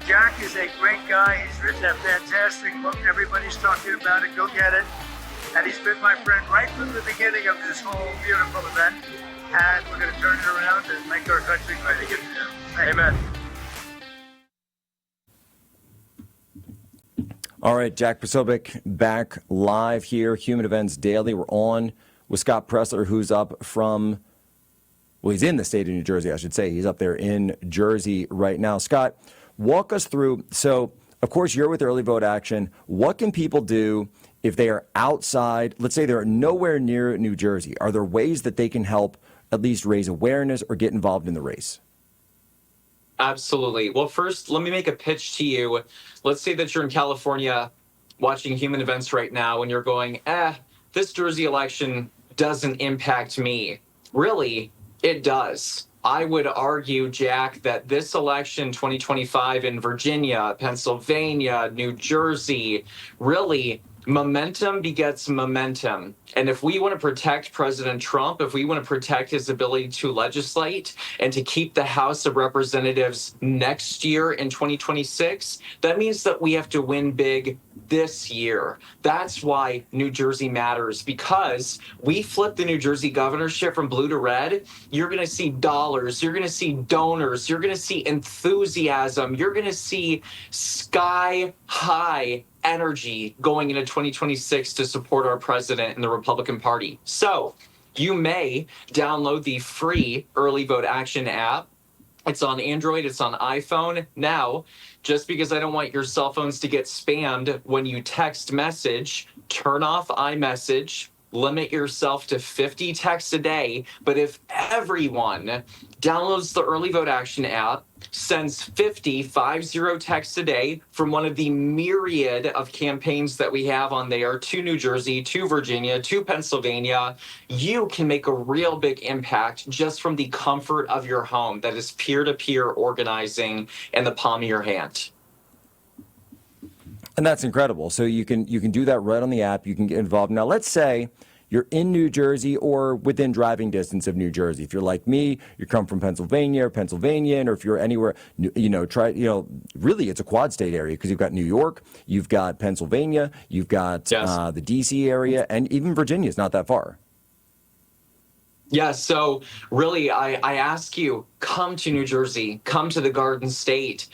Jack is a great guy. He's written a fantastic book. Everybody's talking about it. Go get it. And he's been my friend right from the beginning of this whole beautiful event. And we're going to turn it around and make our country great again. Amen. All right, Jack Posobiec back live here, Human Events Daily. We're on with Scott Pressler, who's up from, well, he's in the state of New Jersey, I should say. He's up there in Jersey right now. Scott, walk us through. So, of course, you're with Early Vote Action. What can people do if they are outside? Let's say they're nowhere near New Jersey. Are there ways that they can help at least raise awareness or get involved in the race? Absolutely. Well, first, let me make a pitch to you. Let's say that you're in California watching Human Events right now and you're going, this Jersey election doesn't impact me. Really, it does. I would argue, Jack, that this election 2025 in Virginia, Pennsylvania, New Jersey, really momentum begets momentum. And if we want to protect President Trump, if we want to protect his ability to legislate and to keep the House of Representatives next year in 2026, that means that we have to win big this year. That's why New Jersey matters, because we flip the New Jersey governorship from blue to red. You're going to see dollars. You're going to see donors. You're going to see enthusiasm. You're going to see sky high energy going into 2026 to support our president and the Republican Party. So you may download the free Early Vote Action app. It's on Android, it's on iPhone. Now, just because I don't want your cell phones to get spammed when you text message, turn off iMessage, limit yourself to 50 texts a day. But if everyone downloads the Early Vote Action app, sends 50 texts a day from one of the myriad of campaigns that we have on there to New Jersey, to Virginia, to Pennsylvania, you can make a real big impact just from the comfort of your home. That is peer-to-peer organizing in the palm of your hand. And that's incredible. So you can do that right on the app. You can get involved. Now, let's say you're in New Jersey or within driving distance of New Jersey. If you're like me, you come from Pennsylvania or Pennsylvanian, or if you're anywhere, really it's a quad state area because you've got New York, you've got Pennsylvania, you've got the D.C. area, and even Virginia is not that far. Yeah, so really, I ask you, come to New Jersey, come to the Garden State.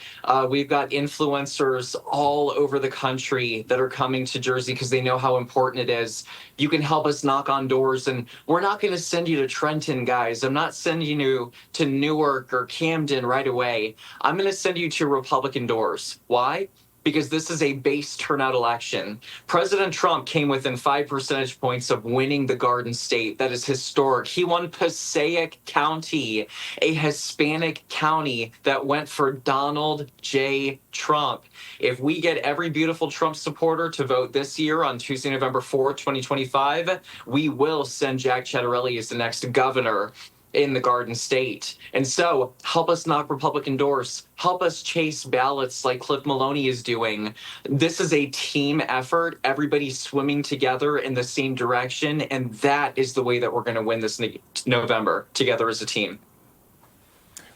We've got influencers all over the country that are coming to Jersey because they know how important it is. You can help us knock on doors, and we're not going to send you to Trenton, guys. I'm not sending you to Newark or Camden right away. I'm going to send you to Republican doors. Why? Because this is a base turnout election. President Trump came within 5 percentage points of winning the Garden State. That is historic. He won Passaic County, a Hispanic county that went for Donald J. Trump. If we get every beautiful Trump supporter to vote this year on Tuesday, November 4th, 2025, we will send Jack Ciattarelli as the next governor in the Garden State. And so help us knock Republican doors. Help us chase ballots like Cliff Maloney is doing. This is a team effort. Everybody's swimming together in the same direction. And that is the way that we're going to win this November, together as a team.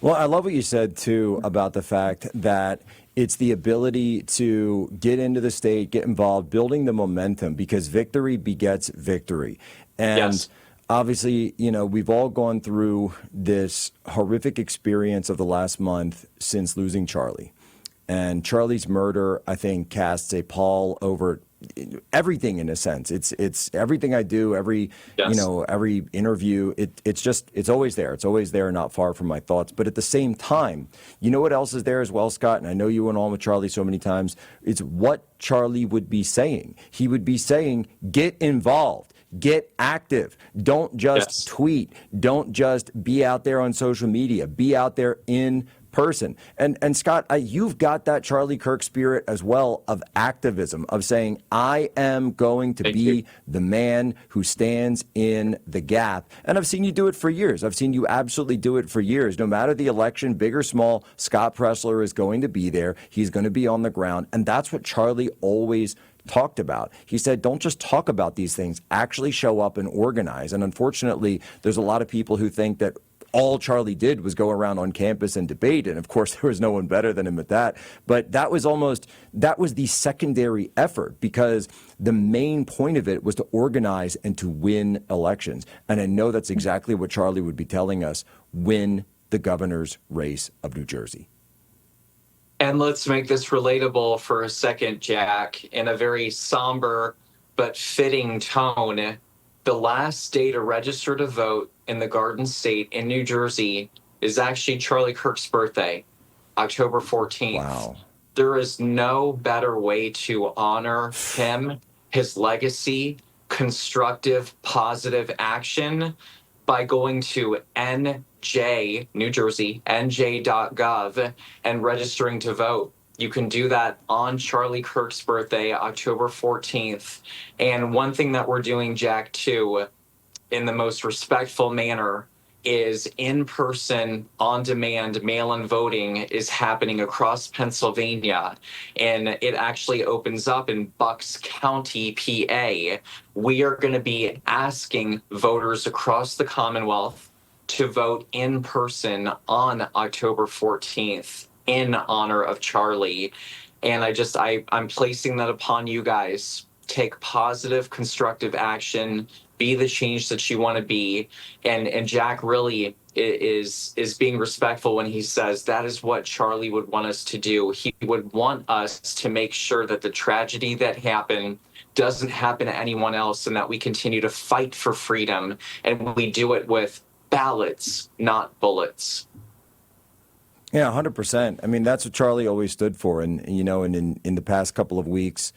Well, I love what you said, too, about the fact that it's the ability to get into the state, get involved, building the momentum, because victory begets victory. And yes. Obviously, we've all gone through this horrific experience of the last month since losing Charlie. And Charlie's murder, I think, casts a pall over everything in a sense. It's everything I do, every interview. It's always there. It's always there, not far from my thoughts. But at the same time, you know what else is there as well, Scott? And I know you went on with Charlie so many times. It's what Charlie would be saying. He would be saying, get involved. Get active. Don't just tweet. Don't just be out there on social media. Be out there in person. And Scott, you've got that Charlie Kirk spirit as well of activism, of saying, I am going to be the man who stands in the gap. And I've seen you do it for years. I've seen you absolutely do it for years. No matter the election, big or small, Scott Pressler is going to be there. He's going to be on the ground. And that's what Charlie always talked about. He said, don't just talk about these things, actually show up and organize. And unfortunately, there's a lot of people who think that all Charlie did was go around on campus and debate. And of course, there was no one better than him at that. But that was the secondary effort, because the main point of it was to organize and to win elections. And I know that's exactly what Charlie would be telling us: win the governor's race of New Jersey. And let's make this relatable for a second, Jack, in a very somber but fitting tone. The last day to register to vote in the Garden State in New Jersey is actually Charlie Kirk's birthday, October 14th. Wow. There is no better way to honor him, his legacy, constructive, positive action by going to NJ, New Jersey, nj.gov, and registering to vote. You can do that on Charlie Kirk's birthday, October 14th. And one thing that we're doing, Jack, too, in the most respectful manner, is in-person, on-demand, mail-in voting is happening across Pennsylvania. And it actually opens up in Bucks County, PA. We are going to be asking voters across the Commonwealth to vote in person on October 14th. In honor of Charlie. And I'm placing that upon you guys. Take positive, constructive action, be the change that you want to be. And Jack really is being respectful when he says that is what Charlie would want us to do. He would want us to make sure that the tragedy that happened doesn't happen to anyone else, and that we continue to fight for freedom. And we do it with ballots, not bullets. Yeah, 100%. I mean, that's what Charlie always stood for. And in the past couple of weeks,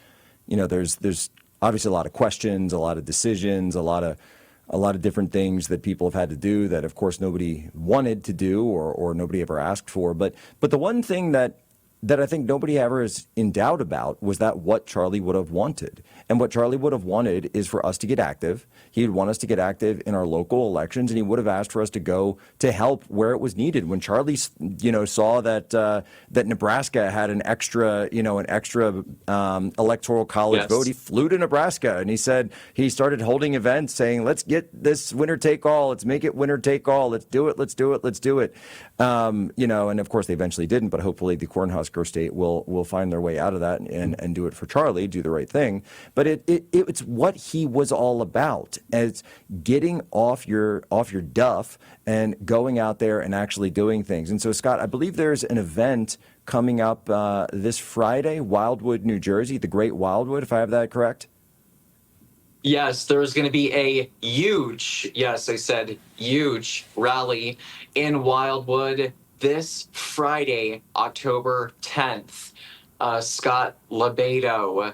there's obviously a lot of questions, a lot of decisions, a lot of different things that people have had to do that, of course, nobody wanted to do or nobody ever asked for. But the one thing that I think nobody ever is in doubt about was that what Charlie would have wanted. And what Charlie would have wanted is for us to get active. He'd want us to get active in our local elections, and he would have asked for us to go to help where it was needed. When Charlie, saw that Nebraska had an extra electoral college vote, he flew to Nebraska and he started holding events saying, let's get this winner take all. Let's make it winner take all. Let's do it. Let's do it. Let's do it. And of course they eventually didn't, but hopefully the Cornhusker state will find their way out of that and do it for Charlie, do the right thing. But it's what he was all about, as getting off your duff and going out there and actually doing things. And so, Scott, I believe there's an event coming up this Friday, Wildwood, New Jersey, the Great Wildwood, if I have that correct. Yes, there's going to be a huge, yes, I said huge rally in Wildwood this Friday, October 10th. Scott Lombardo,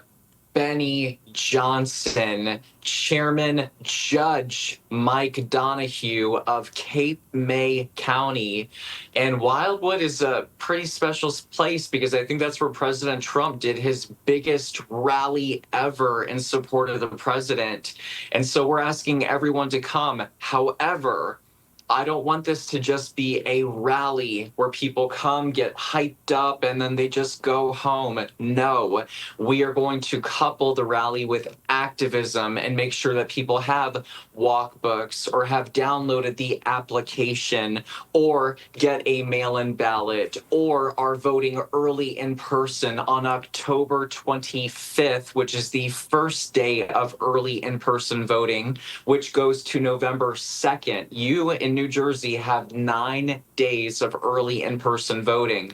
Benny Johnson, Chairman Judge Mike Donahue of Cape May County. And Wildwood is a pretty special place because I think that's where President Trump did his biggest rally ever in support of the president. And so we're asking everyone to come. However, I don't want this to just be a rally where people come, get hyped up, and then they just go home. No, we are going to couple the rally with activism and make sure that people have walkbooks or have downloaded the application or get a mail-in ballot or are voting early in person on October 25th, which is the first day of early in-person voting, which goes to November 2nd. You in New Jersey have 9 days of early in-person voting.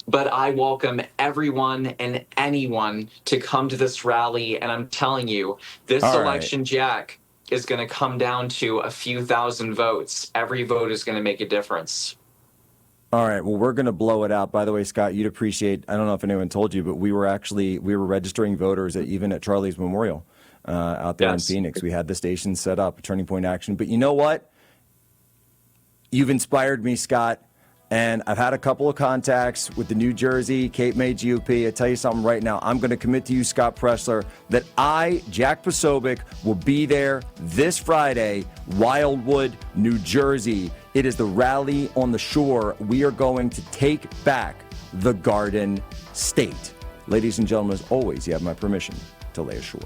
But I welcome everyone and anyone to come to this rally. And I'm telling you, this election, Jack, is going to come down to a few thousand votes. Every vote is going to make a difference. All right. Well, we're going to blow it out. By the way, Scott, you'd appreciate, I don't know if anyone told you, but we were registering voters even at Charlie's Memorial out there in Phoenix. We had the station set up, Turning Point Action. But you know what? You've inspired me, Scott, and I've had a couple of contacts with the New Jersey, Cape May GOP. I tell you something right now, I'm going to commit to you, Scott Pressler, that I, Jack Posobiec, will be there this Friday, Wildwood, New Jersey. It is the rally on the shore. We are going to take back the Garden State. Ladies and gentlemen, as always, you have my permission to lay ashore.